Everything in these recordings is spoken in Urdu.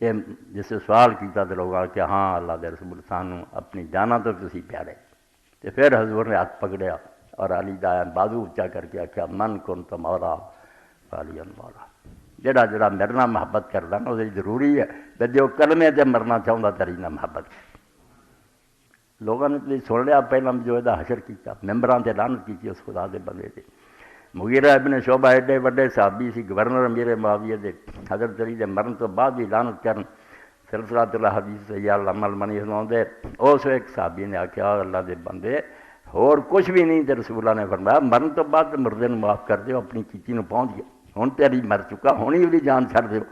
یہ جس سوال کیتا تو لوگ کہ ہاں اللہ دے رسول سانو اپنی جانا تو تسی پیارے، تو پھر حضور نے ہاتھ پکڑیا اور علی دا بازو اچا کر کے آخیا من کن تو مولا علی مولا، جڑا جڑا میرے نال محبت کردا نا وہ ضروری ہے کہ جو کلمے تے مرنا چاہتا تیری نال محبت کرے۔ لوگوں نے تو سن لیا پہلے جو یہ حشر کیا، ممبران سے لعنت کی اس خدا دے بندے سے۔ مغیرہ ابن شعبہ ایڈے وڈے صحابی سی، گورنر امیر معاویہ دے، حضرت علی دے مرن تو بعد بھی لعنت کرن، سلسلہ الحدیث سے یا علامہ المنی سناؤندے، اس ایک صحابی نے آخیا اللہ دے بندے اور کچھ بھی نہیں، تے رسول اللہ نے فرمایا مرن تو بعد مردے نو معاف کر دیو، اپنی کیتی نو پہنچ گیا، ہن تیری مر چکا، ہن ہی وہی جان چھڑ دیو۔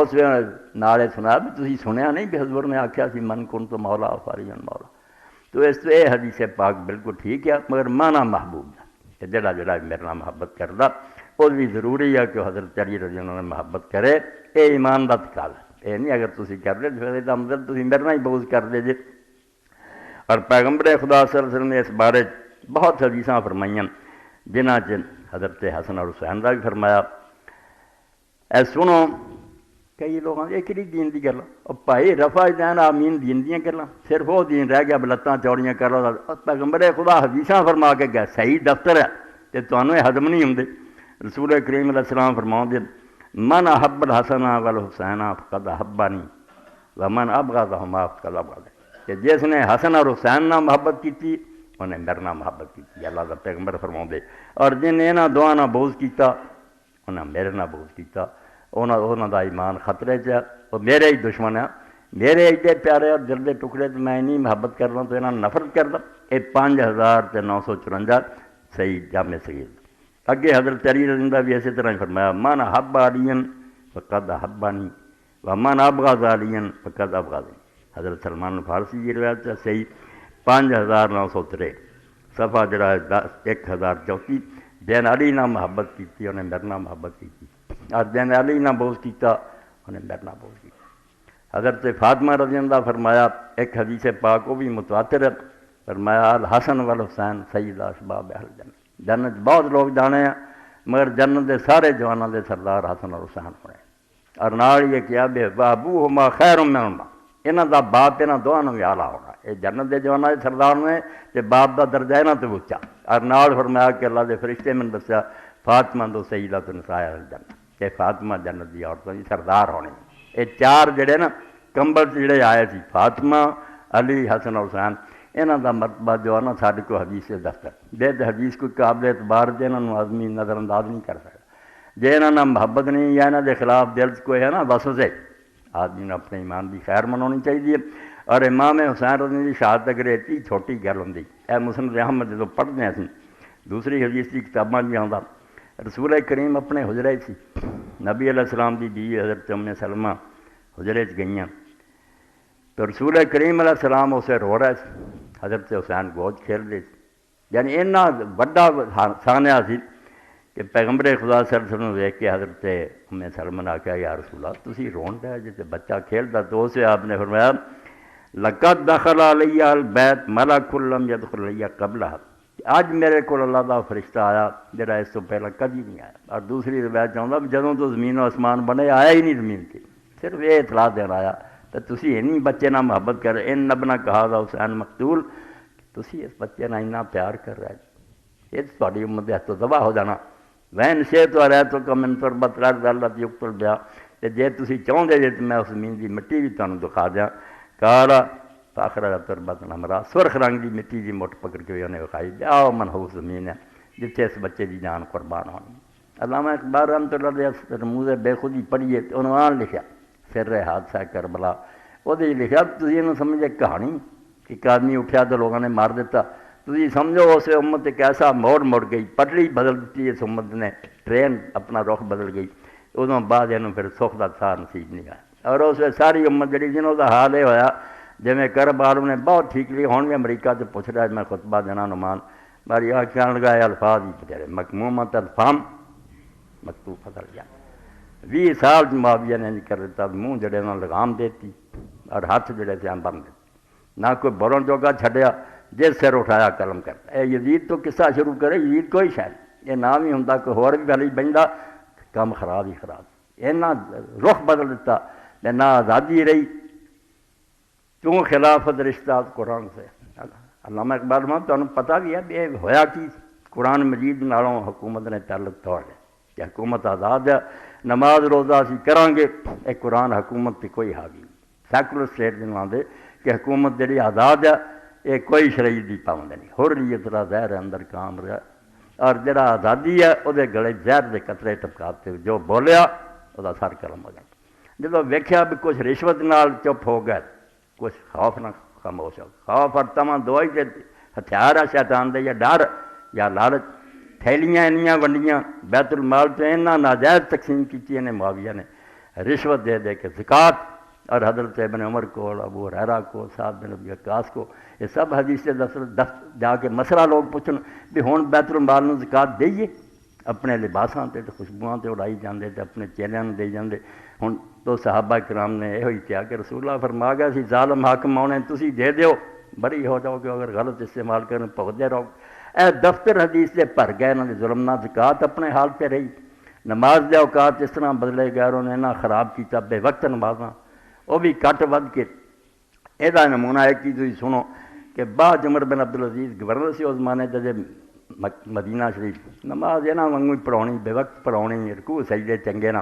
اس نالے سنایا بھی تسی سنیا نہیں کہ حضور نے آخیا سی من کن تو مولا فارین مولا۔ تو اس تو یہ حدیث پاک بالکل ٹھیک ہے، مگر مانا محبوب ہے کہ جڑا جڑا میرے نال محبت کردا وہ بھی ضروری ہے کہ حضرت علی رضی اللہ عنہ محبت کرے، یہ ایمان دا تقاضا ہے۔ یہ نہیں اگر تسی کر دے پھر یہ مطلب تسی میرے نال ہی بغض کر دے جے۔ اور پیغمبر خدا صلی اللہ علیہ وسلم نے اس بارے بہت حدیثاں فرمائیاں، جنہاں چ حضرت حسن اور حسین کا بھی فرمایا۔ اے سنو کئی لوگ یہ کہڑی دین کی گل، بھائی رفع دین آمین دین دیا گلاں، صرف وہ دین رہ گیا لتاں چوڑیاں کر لو۔ پیغمبر خدا حدیثاں فرما کے گیا صحیح دفتر ہے تو تمہیں یہ ہضم نہیں ہوندے۔ رسول کریم علیہ السلام فرماؤندے من احب الحسن والحسین فقد احبنی ومن ابغضہما فقد ابغضنی، کہ جس نے حسن اور حسین نال محبت کی انہیں میرے نال محبت کی، اللہ کا پیغمبر فرماؤندے، اور جن نے انہاں دواں نال بغض کیتا انہیں میرے نال بغض کیتا، انہوں دا ایمان خطرے چ، وہ میرے ہی دشمن ہے، میرے ایڈے پیارے اور دل دے ٹکڑے تو میں نہیں محبت کرنا تو انہوں نفرت کردا۔ یہ 5954 صحیح جامع صغیر۔ اگے حضرت علی رضی اللہ بھی اسی طرح فرمایا من احب علی فقد احبنی ومن ابغض علی فقد ابغضنی۔ حضرت سلمان فارسی کی روایت ہے صحیح 5963 صفحہ جڑا ہے 1034، جن علی نال محبت کی انہیں میرے نال محبت کی، اور جن علی نال بغض کیتا انہیں میرے نال بغض کیتا۔ حضرت فاطمہ رضی اللہ فرمایا ایک حدیث پاک وہ بھی متواتر ہے، فرمایا الحسن والحسین سید اشباب اہل جنت، جنت بہت لوگ جانے ہیں مگر جنت دے سارے جوانوں دے سردار حسن اور حسین ہونے، اور نال یہ کیا بے ابوہما خیر منہما، انہاں دا باپ انہاں دونوں نوں بھی اعلیٰ ہونا، یہ جنت دے جوانوں دے سردار نے تے باپ دا درجہ انہاں تے اونچا، اور نال فرمایا کہ اللہ دے فرشتے میں دسیا فاطمہ تو سیدۃ النساء الجنہ، کہ فاطمہ جنت دی عورتوں دی سردار ہونے۔ یہ چار جڑے نا کمبل جڑے آئے سی فاطمہ علی حسن اور حسین، انہاں دا مرتبہ جو ہے نا سارے کو حدیث سے دفتر دے حدیث کو قابل اعتبار دے، انہوں آدمی نظر انداز نہیں کر سکتا۔ جے انہاں نال محبت نہیں یا انہاں دے خلاف دل کوئی ہے نا وسوسے، آدمی نے اپنے ایمان کی خیر منانی چاہیے۔ اور امام حسین رضی اللہ کی شہادت اگر اتنی چھوٹی گل ہوندی، اے مسند احمد جدوں پڑھتے ہیں دوسری حدیث کی کتاباں بھی آਉਂدا، رسول کریم اپنے حجرے سی، نبی علیہ السلام کی بیوی حضرت ام سلمہ حجرے گئیاں تو رسول کریم علیہ السلام اسے رو رہے سی، حضرت حسین گود کھیل رہے سی، یعنی اتنا بڑا سانحہ سی کہ پیغمبر خدا صلی اللہ علیہ وسلم دیکھ کے حضرت ام سلمہ نے آخیا یا رسول اللہ تسی رون رہے جیسے بچہ کھیلتا، تو اسے آپ نے فرمایا لقد دخل علی البیت ملک لم یدخل علی قبلہ، اج میرے کو اللہ کا فرشتہ آیا جڑا اس تو پہلے کبھی نہیں آیا۔ اور دوسری روایت چاہتا بھی جدوں تو زمین و آسمان بنے آیا ہی نہیں زمین کے، صرف یہ اطلاع دینا آیا تو تسی اینی بچے نہ محبت کر رہے، ان نبنا کہا تھا حسین مقتول، تسی اس بچے نہ اتنا پیار کر رہے، یہ تھوڑی امت دے ہتھوں تباہ ہو جانا۔ وین سے تو رہ تو کمن تربت رد اللہ یقتل بیا، تے جے تسی چاہتے جے تو میں اس زمین کی مٹی بھی تمہیں دکھا دیا، کالا فاخر تربت ہمرا سرخ رنگ کی مٹی کی مٹھ پکڑ کے انہیں دکھائی دیا منحوس زمین ہے جتنے اس بچے کی جان قربان ہونی۔ علامہ اقبال رحمۃ اللہ علیہ رموز بے خودی پڑھیے تو عنوان لکھا سر حادثہ کربلا، وہ لکھا تھی یہ سمجھے کہانی کہ ایک آدمی اٹھیا تو لوگوں نے مار دیتا، تھی سمجھو اس امت ایک ایسا موڑ مڑ گئی، پٹڑی بدل دیتی اس امت نے، ٹرین اپنا رخ بدل گئی، ادوں بعد یہ پھر سکھ کا سا نصیب نہیں آیا۔ اور اس ساری امت جی جنہوں کا حال یہ ہوا جی کربال نے بہت ٹھیک لی، ہوں بھی امریکہ سے پوچھ رہا میں خطبہ دینا نمان باری آ کہنے لگا الفاظ ہی بچارے مکمومت الفام مکتوب فضل گیا، 20 سال معاویہ نے کر دیتا، منہ جڑے انہوں نے لگام دیتی اور ہاتھ جڑے تھے بن دیتے، نہ کوئی بولن جوگا چھڈیا، جس سر اٹھایا قلم کرتا۔ اے یزید تو قصہ شروع کرے، یزید کوئی شاید یہ نام ہی ہوں کوئی ہور بھی بھلی بنتا، کام خراب ہی خراب، اینا رخ بدل دیتا نہ آزادی رہی کیوں خلافت رشتہ قرآن سے. علامہ اقبال میں تمہیں پتہ بھی ہے یہ ہویا کی قرآن مجید نالوں حکومت نے تعلق توڑ لیا کہ حکومت آزاد ہے نماز روزہ اسی کران گے یہ قرآن حکومت تے کوئی حاوی نہیں. سیکولر اسٹیٹ جنہوں آدھے کہ حکومت جڑی آزاد ہے یہ کوئی شرعی دی پابند نہیں. حریت دا زہر اندر کام رہا اور جڑا آزادی ہے وہ گلے زہر دے قطرے ٹپکاتے جو بولیا وہ سر قلم ہو جائے. جب ویکھیا بھی کچھ رشوت نال چپ ہو گئے کچھ خوف نہ خاموش ہو. خوف اور تمام دوائی دے ہتھیار ہے شیطان دے یا ڈر یا لالچ. تھیلیاں انیاں ونڈیاں بیت المال تو اینا ناجائز تقسیم کی نے معاویہ نے رشوت دے دے کے زکوٰۃ اور حضرت ابن عمر کو ابو ہریرہ کو سعد بن ابی وقاص کو یہ سب حدیث جا کے مسئلہ لوگ پوچھن بھی ہون بیت المال نو زکوٰۃ دئیے اپنے لباساں تے خوشبوؤں تے اڑائی جاندے تے اپنے چیلیاں نوں دے جاندے. ہن تو صحابہ کرام نے یہ کیا کہ رسول اللہ فرما گیا سی ظالم حاکم آنے تسی دے دیو بری ہو جاؤ گے اگر غلط استعمال کریں بھگتے رہو. اے دفتر حدیث سے بھر گئے انہوں نے ظلم نہ زکوٰۃ اپنے حال پہ رہی. نماز دے اوقات اس طرح بدلے گئے انہوں نے نہ خراب کیتا بے وقت نمازاں وہ بھی کٹ ود کے. یہ نمونہ ہے کہ تھی سنو کہ بعد عمر بن عبدالعزیز گورنر سی اس زمانے جے مدینہ شریف نماز یہاں وانگوں پڑھاؤنی بے وقت پڑھاؤنی رکوع سجدے چنگے نہ.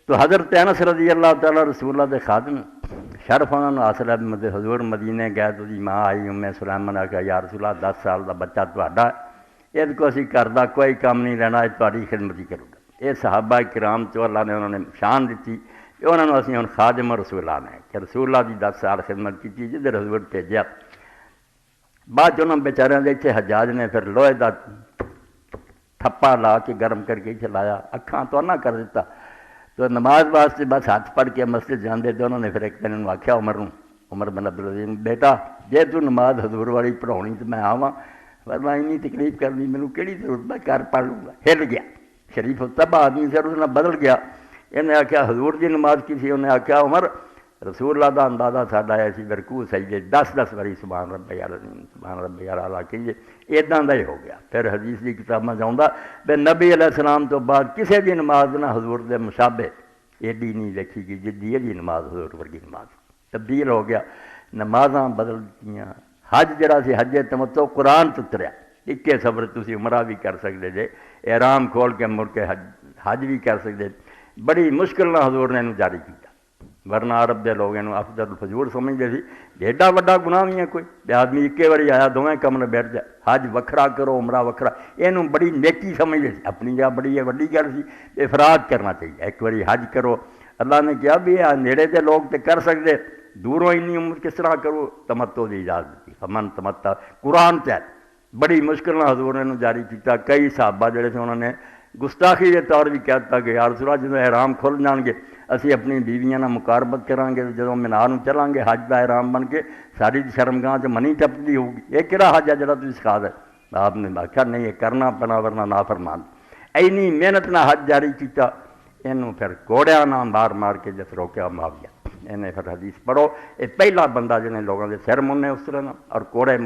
تو حضرت انس رضی اللہ تعالیٰ رسول اللہ دے خادم شرف انہوں نے حاصل ہے. حضور مدینے گئے تو ماں آئی سلیمان آ کہ یا رسول اللہ 10 سال کا بچہ تہاڈا یہ کو اسی گھر کا کوئی کام نہیں لینا تہاڈی خدمت ہی کروں گا. یہ صحابہ کرام چو اللہ نے انہوں نے شان دیتی انہوں نے اسی ہوں خادم رسول اللہ نے کہ رسول اللہ کی 10 سال خدمت کی جدھر حضور بھیجا. بعد انہوں نے بیچارے اتنے حجاج نے پھر لوہے کا تھپا لا کے گرم کر کے اتنے لایا اکھاں تو نہ کر دیتا. تو نماز واسطے بس ہاتھ پڑھ کے مسجد جاندے تو انہوں نے پھر ایک دن انہوں آخیا عمر بن عبدالعزیز بیٹا جے تو نماز حضور والی پڑھاؤنی تو میں آواں پر میں اینی تکلیف کرنی مینوں کہڑی ضرورت میں گھر پڑھ لوں گا. ہل گیا شریف تباہ آدمی سے اس نے بدل گیا. انہیں آخیا حضور دی نماز کی سی انہیں آخیا عمر رسول اللہ دا اندازہ ساڈا آیا سی رکوع سجدے 10 واری سبحان ربی العظیم سبحان ربی الاعلیٰ کہیے اداں دا ہی ہو گیا. پھر حدیث کی کتاب میں جاؤں بھی نبی علیہ السلام تو بعد کسی بھی نماز نہ حضور دے مشابہ ایڈی نہیں دیکھی گئی جدی یہ نماز حضور ورگی نماز تبدیل ہو گیا. نمازاں بدل گئیاں. حج جڑا سی حجے تمتو قرآن تتریا اکے سفر تسی عمرہ بھی کر سکتے جے احرام کھول کے مڑ کے حج بھی کر سکتے. بڑی مشکل نہ حضور نے انہوں جاری کیا ورنہ عرب دے لوگ انہوں افضل الفضول سمجھتے سی. ایڈا وڈا گناہ بھی ہے کوئی بے آدمی اکے باری آیا دونیں کم نے بیٹھ جائے حج وکھرا کرو عمرہ وکھرا یہ بڑی نیکی سمجھتے سی. اپنی جگہ بڑی وڈی گل سی افراد کرنا چاہیے. ایک باری حج کرو اللہ نے کیا بھی نیڑے دے لوگ تے کر سکتے دوروں انی عمر کس طرح کرو تمتو دی اجازت دی فمن تمتا قرآن تحت بڑی مشکل نہ حضور نے انہوں جاری کیتا. کئی صحابہ جڑے تھے انہوں نے گستاخی کے طور بھی کہتا کہ یا رسول اللہ جدوں احرام کھل جان گے اسی اپنی بیویاں نال مقاربت کران گے جدوں مینا نوں چلان گے حج دا احرام بن کے ساری شرمگاہ چ منی ٹپدی ہوگی. یہ کہڑا حج ہے جڑا تسی سکھا دے. آپ نے آخیا نہیں یہ کرنا پینا ورنہ نافرمان. اینی محنت نہ حج جاری کیتا انہوں پھر کوڑیاں نہ مار مار کے جس روکیا معاویہ. انہیں پھر حدیث پڑھو یہ پہلا بندہ جنہیں لوگوں کے سر مننے اس طرح اور کوڑے